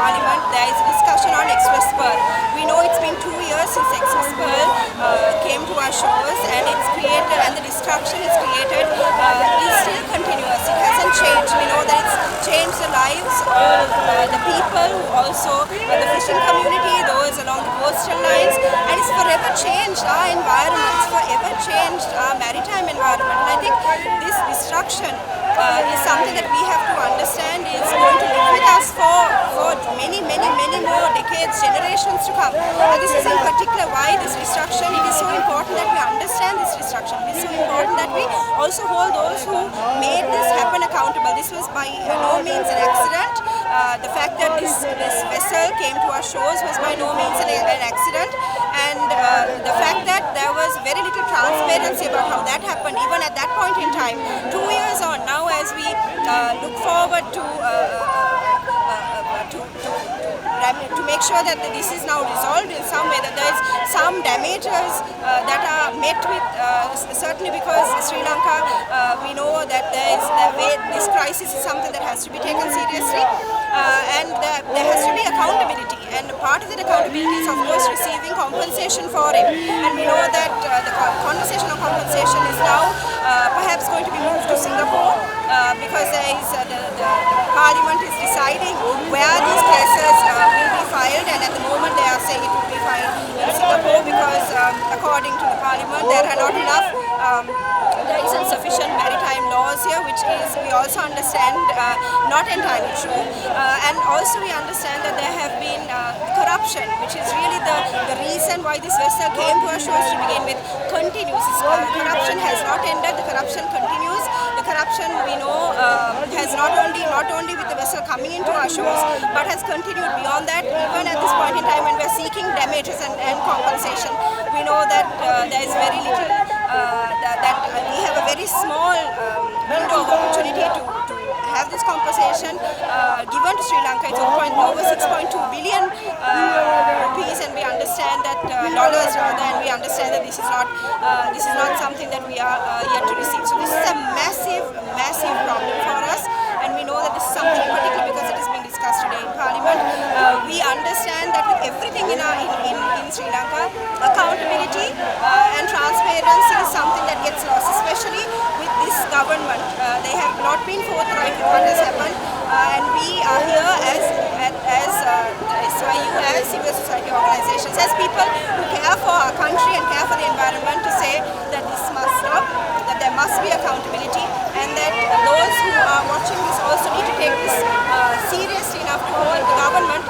Parliament, there is a discussion on Express Pearl. We know it's been 2 years since Express Pearl came to our shores, and it's created, and the destruction it's created is still continuous. It hasn't changed. We know that it's changed the lives of the people who also the fishing community, those along the coastal lines, and it's forever changed our environment. It's forever changed our maritime environment. And I think this destruction is something that we have to understand is going to live with us for many more decades, generations to come. And this is in particular why this destruction, it is so important that we understand this destruction. It is so important that we also hold those who made this happen accountable. This was by no means an accident. The fact that this vessel came to our shores was by no means an accident, and the fact that there was very little transparency about how that happened, even at that point in time. 2 years on now, as we look forward to make sure that this is now resolved in some way, that there is some damages that are met with, certainly because Sri Lanka, we know that this crisis is something that has to be taken seriously, and there has to be accountability, and part of that accountability is of course receiving compensation for it, and we know that the conversation on compensation is now perhaps going to be moved to Singapore, because there is the Parliament is deciding where these cases will be filed, and at the moment they are saying it will be filed in Singapore because according to the Parliament there are not enough, there isn't sufficient maritime laws here, which is, we also understand, not entirely true, and also we understand that there have been corruption, which is really the reason why this vessel came to our shores to begin with, continues. Corruption has not ended, the corruption continues. The corruption, we know, has not only with the vessel coming into our shores, but has continued beyond that. Even at this point in time when we are seeking damages and compensation, we know that there is very little, that we have a very small window of opportunity to have this compensation given to Sri Lanka. It's over 6.2 billion rupees, and we understand that dollars rather, and we understand that this is not something that we are yet to receive. So this is a massive problem for us, and we know that this is something in particular because it is being discussed today in Parliament. We understand that with everything in Sri Lanka, accountability and transparency is something that gets lost, especially with this government. They have not been forthright with what has happened, and we are here as SYU, as civil society organizations, as people who care for our country and care for the environment, to say that this must stop, that there must be accountability, and that those who are watching this also need to take this seriously enough to hold the government